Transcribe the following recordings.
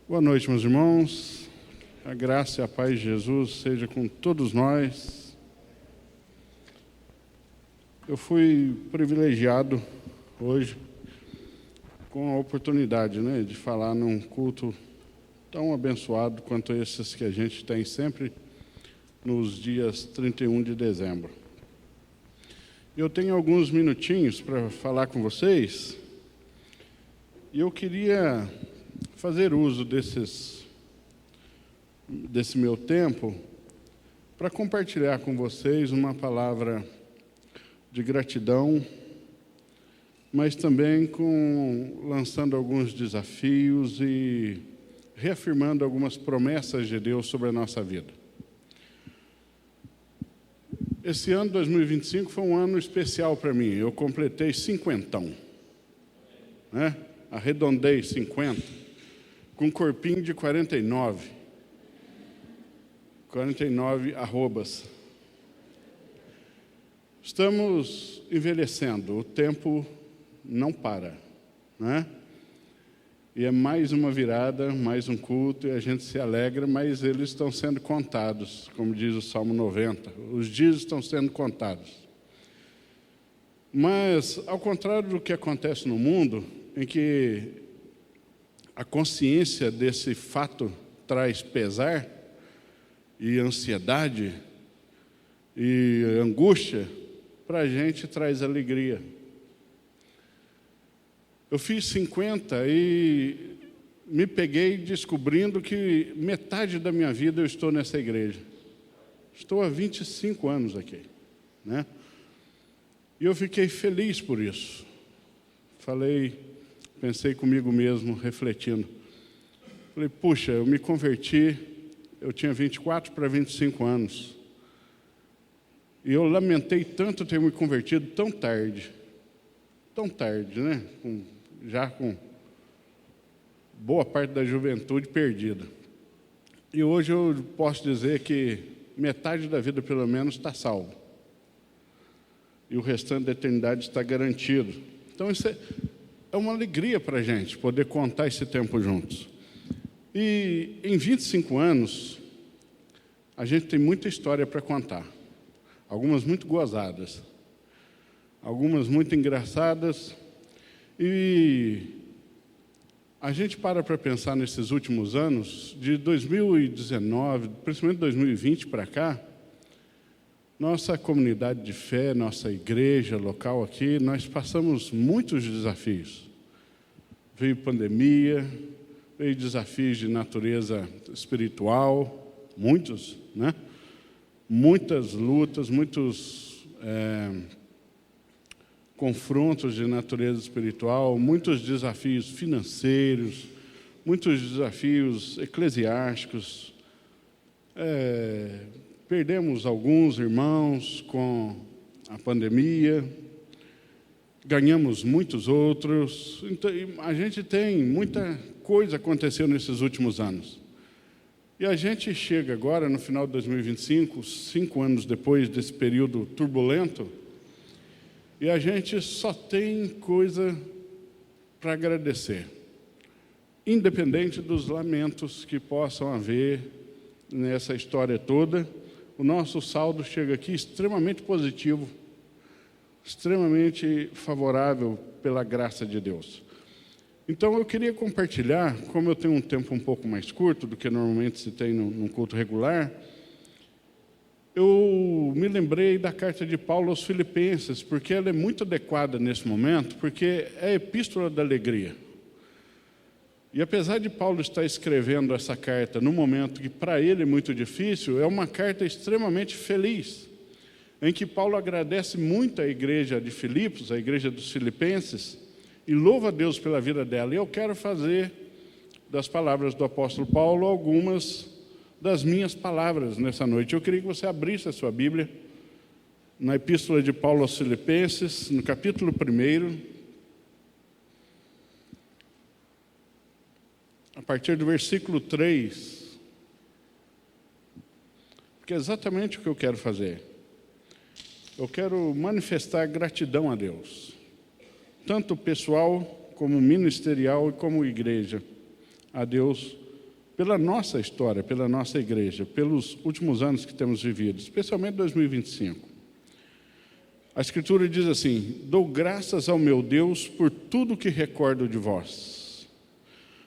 Boa noite, meus irmãos. A graça e a paz de Jesus seja com todos nós. Eu fui privilegiado hoje com a oportunidade, de falar num culto tão abençoado quanto esses que a gente tem sempre nos dias 31 de dezembro. Eu tenho alguns minutinhos para falar com vocês e eu queria fazer uso desse meu tempo para compartilhar com vocês uma palavra de gratidão, mas também lançando alguns desafios e reafirmando algumas promessas de Deus sobre a nossa vida. Esse ano, 2025, foi um ano especial para mim. Eu completei 50, arredondei 50, com um corpinho de 49 arrobas. Estamos envelhecendo, o tempo não para, E é mais uma virada, mais um culto, e a gente se alegra, mas eles estão sendo contados, como diz o Salmo 90. Os dias estão sendo contados. Mas, ao contrário do que acontece no mundo, em que a consciência desse fato traz pesar e ansiedade e angústia, para a gente traz alegria. Eu fiz 50 e me peguei descobrindo que metade da minha vida eu estou nessa igreja. Estou há 25 anos aqui, E eu fiquei feliz por isso. Pensei comigo mesmo, refletindo. Falei, puxa, eu me converti, eu tinha 24 para 25 anos. E eu lamentei tanto ter me convertido tão tarde. Tão tarde, Já com boa parte da juventude perdida. E hoje eu posso dizer que metade da vida, pelo menos, está salvo. E o restante da eternidade está garantido. Então, isso é uma alegria para a gente poder contar esse tempo juntos. E em 25 anos, a gente tem muita história para contar. Algumas muito gozadas, algumas muito engraçadas. E a gente para pensar nesses últimos anos, de 2019, principalmente 2020 para cá, nossa comunidade de fé, nossa igreja local aqui, nós passamos muitos desafios. Veio pandemia, veio desafios de natureza espiritual, muitos, Muitas lutas, muitos confrontos de natureza espiritual, muitos desafios financeiros, muitos desafios eclesiásticos. Perdemos alguns irmãos com a pandemia, ganhamos muitos outros. Então, a gente tem muita coisa acontecendo nesses últimos anos. E a gente chega agora, no final de 2025, 5 anos depois desse período turbulento, e a gente só tem coisa para agradecer, independente dos lamentos que possam haver nessa história toda. O nosso saldo chega aqui extremamente positivo, extremamente favorável pela graça de Deus. Então, eu queria compartilhar, como eu tenho um tempo um pouco mais curto do que normalmente se tem num culto regular, eu me lembrei da carta de Paulo aos Filipenses, porque ela é muito adequada nesse momento, porque é a epístola da alegria. E apesar de Paulo estar escrevendo essa carta num momento que para ele é muito difícil, é uma carta extremamente feliz, em que Paulo agradece muito à igreja de Filipos, a igreja dos Filipenses, e louva a Deus pela vida dela. E eu quero fazer das palavras do apóstolo Paulo algumas das minhas palavras nessa noite. Eu queria que você abrisse a sua Bíblia na epístola de Paulo aos Filipenses, no capítulo 1, a partir do versículo 3, porque é exatamente o que eu quero fazer. Eu quero manifestar gratidão a Deus, tanto pessoal como ministerial e como igreja, a Deus pela nossa história, pela nossa igreja, pelos últimos anos que temos vivido, especialmente 2025. A Escritura diz assim: dou graças ao meu Deus por tudo que recordo de vós,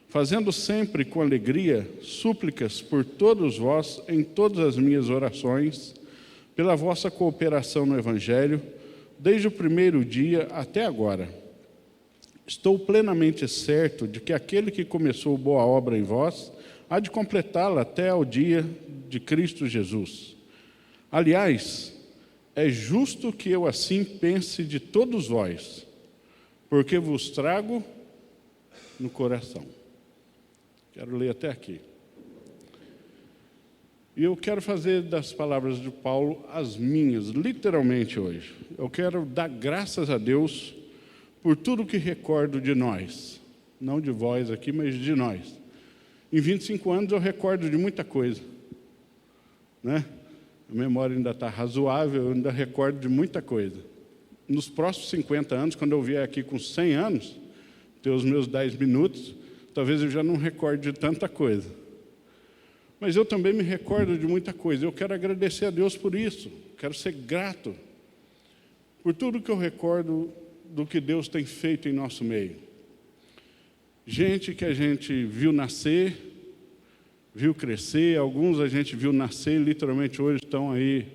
fazendo sempre com alegria súplicas por todos vós em todas as minhas orações, pela vossa cooperação no Evangelho, desde o primeiro dia até agora. Estou plenamente certo de que aquele que começou boa obra em vós há de completá-la até ao dia de Cristo Jesus. Aliás, é justo que eu assim pense de todos vós, porque vos trago no coração. Quero ler até aqui. E eu quero fazer das palavras de Paulo as minhas, literalmente hoje. Eu quero dar graças a Deus por tudo que recordo de nós. Não de vós aqui, mas de nós. Em 25 anos eu recordo de muita coisa, né? A memória ainda está razoável, eu ainda recordo de muita coisa. Nos próximos 50 anos, quando eu vier aqui com 100 anos, ter os meus 10 minutos, talvez eu já não recorde de tanta coisa. Mas eu também me recordo de muita coisa. Eu quero agradecer a Deus por isso. Quero ser grato por tudo que eu recordo do que Deus tem feito em nosso meio. Gente que a gente viu nascer, viu crescer, alguns a gente viu nascer, literalmente hoje estão aí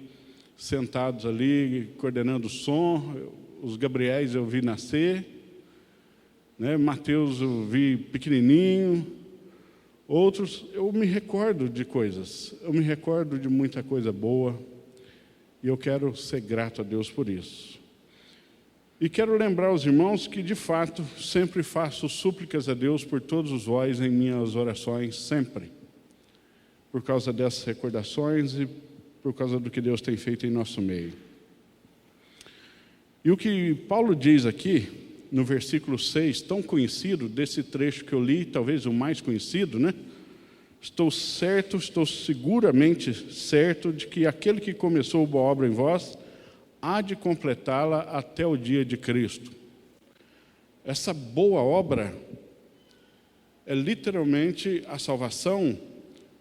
sentados ali, coordenando o som. Os Gabriéis eu vi nascer, né? Mateus eu vi pequenininho. Outros, eu me recordo de coisas, eu me recordo de muita coisa boa, e eu quero ser grato a Deus por isso. E quero lembrar aos irmãos que, de fato, sempre faço súplicas a Deus por todos vós em minhas orações, sempre. Por causa dessas recordações e por causa do que Deus tem feito em nosso meio. E o que Paulo diz aqui, no versículo 6, tão conhecido, desse trecho que eu li, talvez o mais conhecido, né? Estou seguramente certo de que aquele que começou boa obra em vós, há de completá-la até o dia de Cristo. Essa boa obra é literalmente a salvação,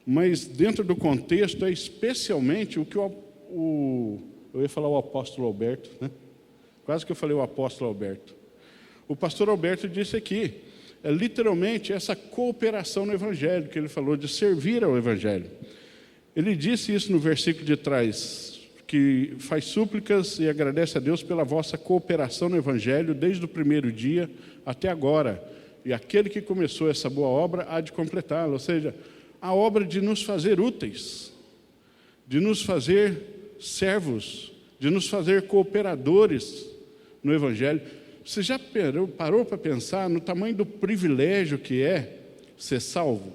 mas dentro do contexto é especialmente o que eu ia falar o apóstolo Alberto, né? Quase que eu falei o apóstolo Alberto. O pastor Alberto disse aqui, é literalmente essa cooperação no Evangelho, que ele falou de servir ao Evangelho. Ele disse isso no versículo de trás, que faz súplicas e agradece a Deus pela vossa cooperação no Evangelho desde o primeiro dia até agora. E aquele que começou essa boa obra há de completá-la, ou seja, a obra de nos fazer úteis, de nos fazer servos, de nos fazer cooperadores no Evangelho. Você já parou para pensar no tamanho do privilégio que é ser salvo?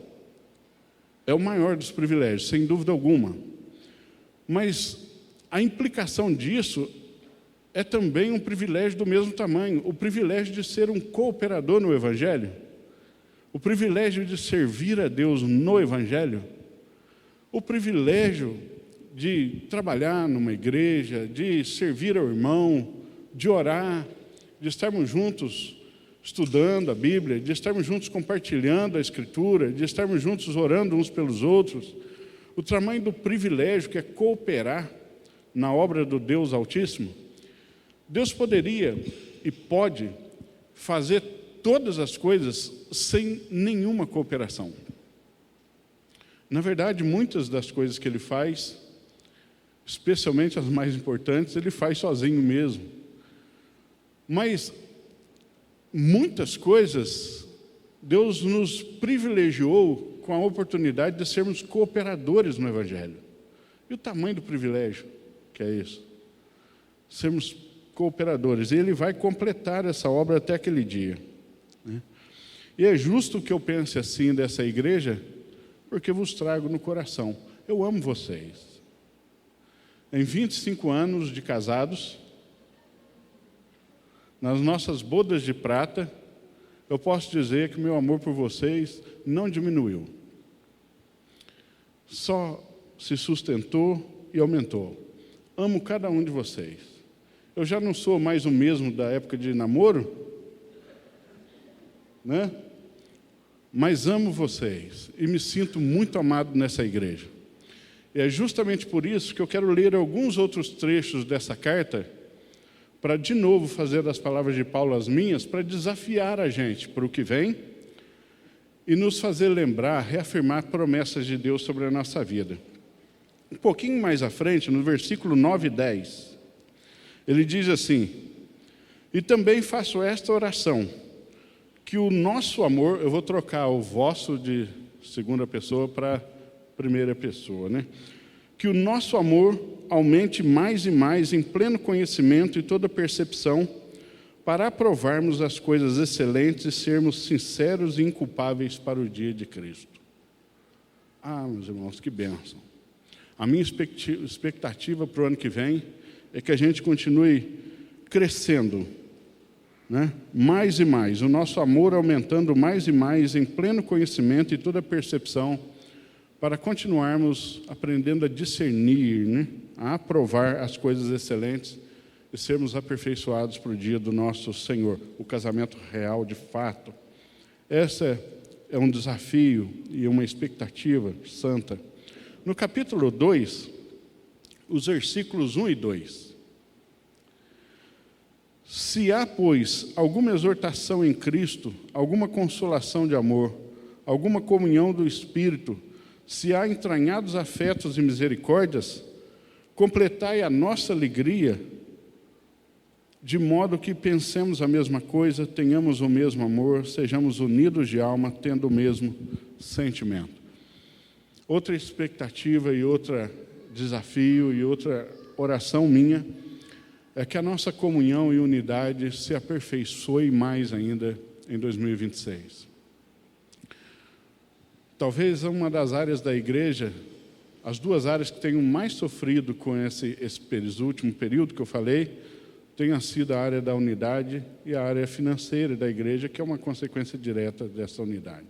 É o maior dos privilégios, sem dúvida alguma. Mas a implicação disso é também um privilégio do mesmo tamanho, o privilégio de ser um cooperador no Evangelho, o privilégio de servir a Deus no Evangelho, o privilégio de trabalhar numa igreja, de servir ao irmão, de orar, de estarmos juntos estudando a Bíblia, de estarmos juntos compartilhando a Escritura, de estarmos juntos orando uns pelos outros, o tamanho do privilégio que é cooperar na obra do Deus Altíssimo. Deus poderia e pode fazer todas as coisas sem nenhuma cooperação. Na verdade, muitas das coisas que Ele faz, especialmente as mais importantes, Ele faz sozinho mesmo. Mas muitas coisas, Deus nos privilegiou com a oportunidade de sermos cooperadores no Evangelho. E o tamanho do privilégio que é isso? Sermos cooperadores. E Ele vai completar essa obra até aquele dia, né? E é justo que eu pense assim dessa igreja, porque vos trago no coração. Eu amo vocês. Em 25 anos de casados, nas nossas bodas de prata, eu posso dizer que meu amor por vocês não diminuiu. Só se sustentou e aumentou. Amo cada um de vocês. Eu já não sou mais o mesmo da época de namoro, né? mas amo vocês e me sinto muito amado nessa igreja. E é justamente por isso que eu quero ler alguns outros trechos dessa carta, para de novo fazer das palavras de Paulo as minhas, para desafiar a gente para o que vem e nos fazer lembrar, reafirmar promessas de Deus sobre a nossa vida. Um pouquinho mais à frente, no versículo 9 e 10, ele diz assim: e também faço esta oração, que o nosso amor, eu vou trocar o vosso de segunda pessoa para primeira pessoa, né? Que o nosso amor aumente mais e mais em pleno conhecimento e toda percepção, para aprovarmos as coisas excelentes e sermos sinceros e inculpáveis para o dia de Cristo. Ah, meus irmãos, que bênção. A minha expectativa para o ano que vem é que a gente continue crescendo, né? Mais e mais, o nosso amor aumentando mais e mais em pleno conhecimento e toda percepção, para continuarmos aprendendo a discernir, né? A aprovar as coisas excelentes e sermos aperfeiçoados para o dia do nosso Senhor, o casamento real de fato. Esse é um desafio e uma expectativa santa. No capítulo 2, os versículos 1 e 2. Se há, pois, alguma exortação em Cristo, alguma consolação de amor, alguma comunhão do Espírito, se há entranhados afetos e misericórdias, completai a nossa alegria, de modo que pensemos a mesma coisa, tenhamos o mesmo amor, sejamos unidos de alma, tendo o mesmo sentimento. Outra expectativa e outro desafio e outra oração minha é que a nossa comunhão e unidade se aperfeiçoe mais ainda em 2026. Talvez uma das áreas da igreja, as duas áreas que tenham mais sofrido com esse último período que eu falei, tenha sido a área da unidade e a área financeira da igreja, que é uma consequência direta dessa unidade.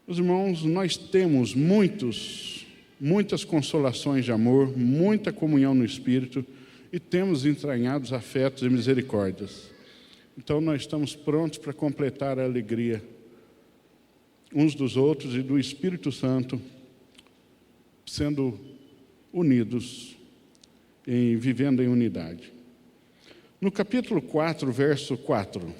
Meus irmãos, nós temos muitas consolações de amor, muita comunhão no Espírito e temos entranhados afetos e misericórdias. Então nós estamos prontos para completar a alegria uns dos outros e do Espírito Santo, sendo unidos e vivendo em unidade. No capítulo 4, verso 4,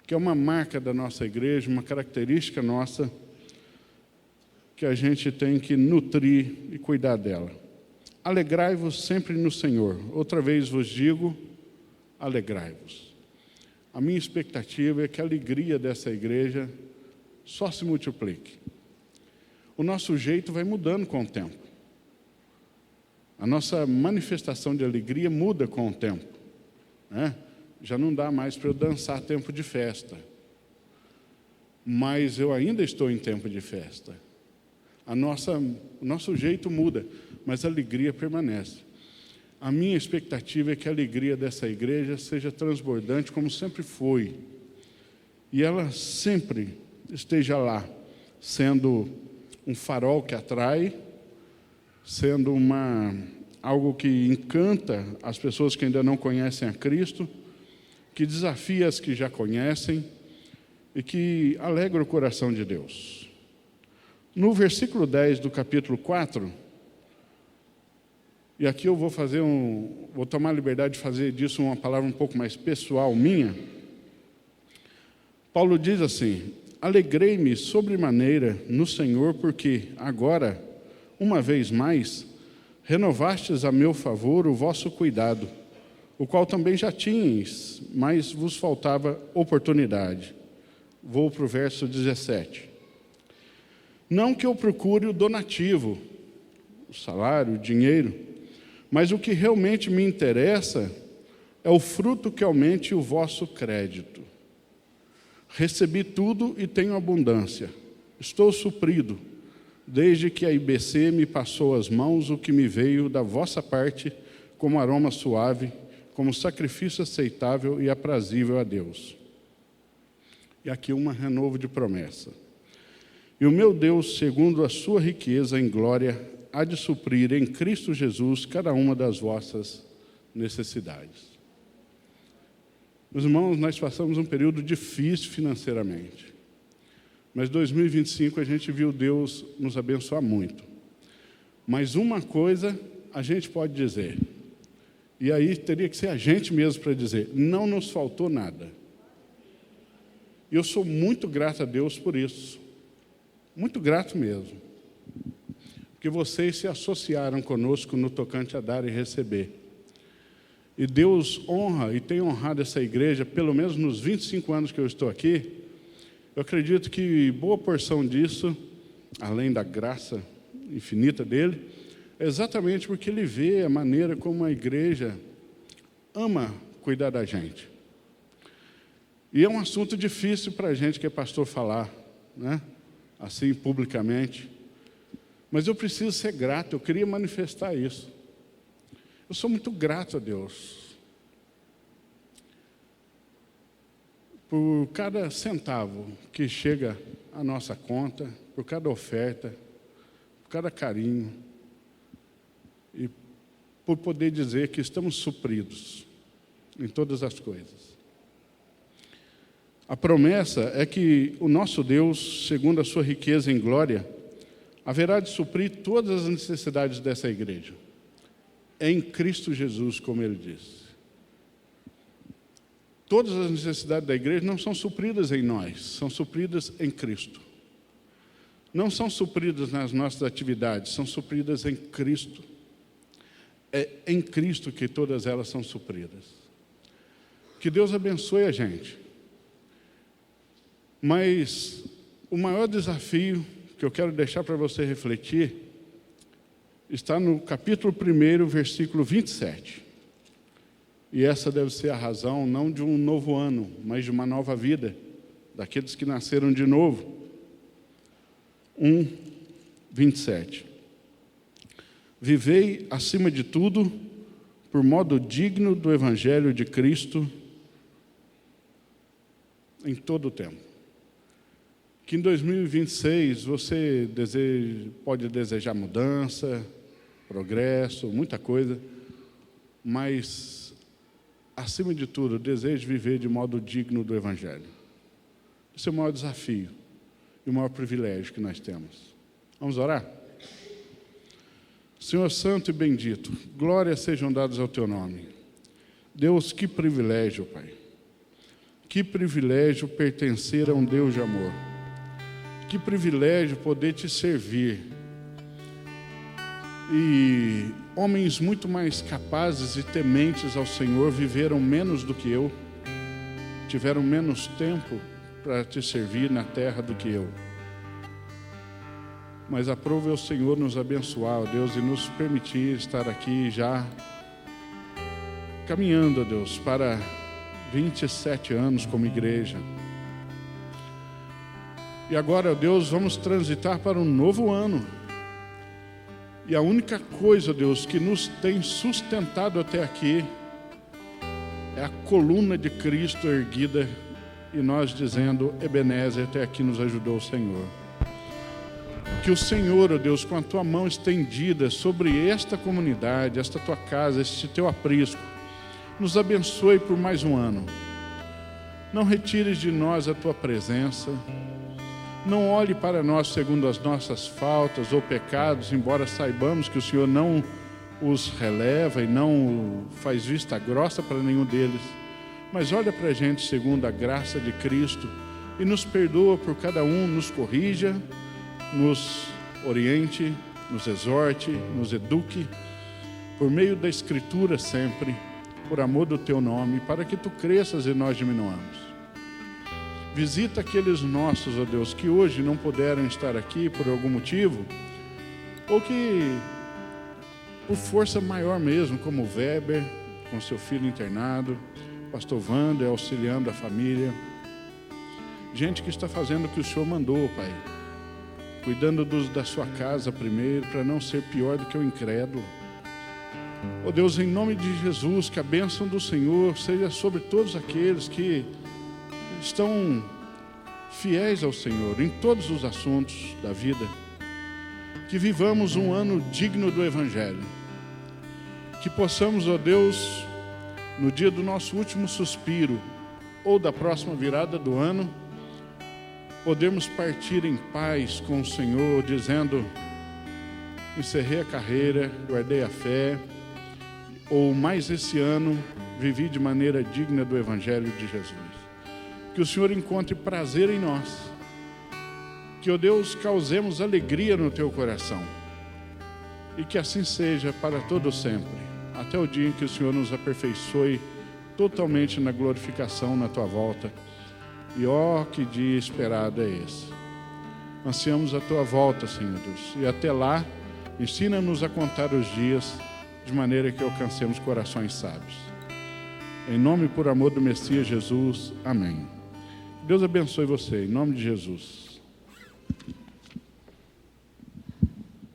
que é uma marca da nossa igreja, uma característica nossa, que a gente tem que nutrir e cuidar dela. Alegrai-vos sempre no Senhor. Outra vez vos digo, alegrai-vos. A minha expectativa é que a alegria dessa igreja só se multiplique. O nosso jeito vai mudando com o tempo. A nossa manifestação de alegria muda com o tempo, né? Já não dá mais para eu dançar tempo de festa. Mas eu ainda estou em tempo de festa. O nosso jeito muda, mas a alegria permanece. A minha expectativa é que a alegria dessa igreja seja transbordante, como sempre foi. E ela sempre esteja lá, sendo um farol que atrai, sendo algo que encanta as pessoas que ainda não conhecem a Cristo, que desafia as que já conhecem e que alegra o coração de Deus. No versículo 10 do capítulo 4, e aqui eu vou tomar a liberdade de fazer disso uma palavra um pouco mais pessoal minha. Paulo diz assim: alegrei-me sobremaneira no Senhor, porque agora, uma vez mais, renovastes a meu favor o vosso cuidado, o qual também já tinhais, mas vos faltava oportunidade. Vou para o verso 17. Não que eu procure o donativo, o salário, o dinheiro, mas o que realmente me interessa é o fruto que aumente o vosso crédito. Recebi tudo e tenho abundância. Estou suprido, desde que a IBC me passou às mãos o que me veio da vossa parte como aroma suave, como sacrifício aceitável e aprazível a Deus. E aqui um renovo de promessa. E o meu Deus, segundo a sua riqueza em glória, há de suprir em Cristo Jesus cada uma das vossas necessidades. Meus irmãos, nós passamos um período difícil financeiramente. Mas 2025 a gente viu Deus nos abençoar muito. Mas uma coisa a gente pode dizer, e aí teria que ser a gente mesmo para dizer, não nos faltou nada. E eu sou muito grato a Deus por isso. Muito grato mesmo. Porque vocês se associaram conosco no tocante a dar e receber. E Deus honra e tem honrado essa igreja, pelo menos nos 25 anos que eu estou aqui. Eu acredito que boa porção disso, além da graça infinita dele, é exatamente porque ele vê a maneira como a igreja ama cuidar da gente. E é um assunto difícil para a gente que é pastor falar, né? Assim publicamente. Mas eu preciso ser grato, eu queria manifestar isso. Eu sou muito grato a Deus por cada centavo que chega à nossa conta, por cada oferta, por cada carinho e por poder dizer que estamos supridos em todas as coisas. A promessa é que o nosso Deus, segundo a sua riqueza em glória, haverá de suprir todas as necessidades dessa igreja. É em Cristo Jesus, como ele disse. Todas as necessidades da igreja não são supridas em nós, são supridas em Cristo. Não são supridas nas nossas atividades, são supridas em Cristo. É em Cristo que todas elas são supridas. Que Deus abençoe a gente. Mas o maior desafio que eu quero deixar para você refletir está no capítulo 1, versículo 27. E essa deve ser a razão, não de um novo ano, mas de uma nova vida, daqueles que nasceram de novo. 1:27. Vivei, acima de tudo, por modo digno do Evangelho de Cristo, em todo o tempo. Que em 2026 você pode desejar mudança, progresso, muita coisa, mas, acima de tudo, deseje viver de modo digno do Evangelho. Esse é o maior desafio e o maior privilégio que nós temos. Vamos orar? Senhor Santo e bendito, glórias sejam dadas ao Teu nome. Deus, que privilégio, Pai. Que privilégio pertencer a um Deus de amor. Que privilégio poder Te servir. E homens muito mais capazes e tementes ao Senhor viveram menos do que eu, tiveram menos tempo para Te servir na terra do que eu. Mas aprove o Senhor nos abençoar, ó Deus, e nos permitir estar aqui já caminhando, ó Deus, para 27 anos como igreja. E agora, ó Deus, vamos transitar para um novo ano. E a única coisa, ó Deus, que nos tem sustentado até aqui é a coluna de Cristo erguida e nós dizendo, Ebenezer, até aqui nos ajudou o Senhor. Que o Senhor, ó Deus, com a Tua mão estendida sobre esta comunidade, esta Tua casa, este Teu aprisco, nos abençoe por mais um ano. Não retires de nós a Tua presença. Não olhe para nós segundo as nossas faltas ou pecados, embora saibamos que o Senhor não os releva e não faz vista grossa para nenhum deles. Mas olha para a gente segundo a graça de Cristo e nos perdoa por cada um, nos corrija, nos oriente, nos exorte, nos eduque, por meio da Escritura sempre, por amor do Teu nome, para que Tu cresças e nós diminuamos. Visita aqueles nossos, ó Deus, que hoje não puderam estar aqui por algum motivo, ou que por força maior mesmo, como o Weber, com seu filho internado, pastor Wander auxiliando a família, gente que está fazendo o que o Senhor mandou, Pai, cuidando da sua casa primeiro, para não ser pior do que o incrédulo. Ó Deus, em nome de Jesus, que a bênção do Senhor seja sobre todos aqueles que estão fiéis ao Senhor em todos os assuntos da vida. Que vivamos um ano digno do Evangelho. Que possamos, ó Deus, no dia do nosso último suspiro, ou da próxima virada do ano, podemos partir em paz com o Senhor, dizendo: encerrei a carreira, guardei a fé, ou mais esse ano vivi de maneira digna do Evangelho de Jesus. Que o Senhor encontre prazer em nós, que, ó Deus, causemos alegria no teu coração, e que assim seja para todo sempre, até o dia em que o Senhor nos aperfeiçoe totalmente na glorificação na tua volta. E ó, que dia esperado é esse! Ansiamos a tua volta, Senhor Deus, e até lá, ensina-nos a contar os dias, de maneira que alcancemos corações sábios. Em nome e por amor do Messias Jesus, amém. Deus abençoe você, em nome de Jesus.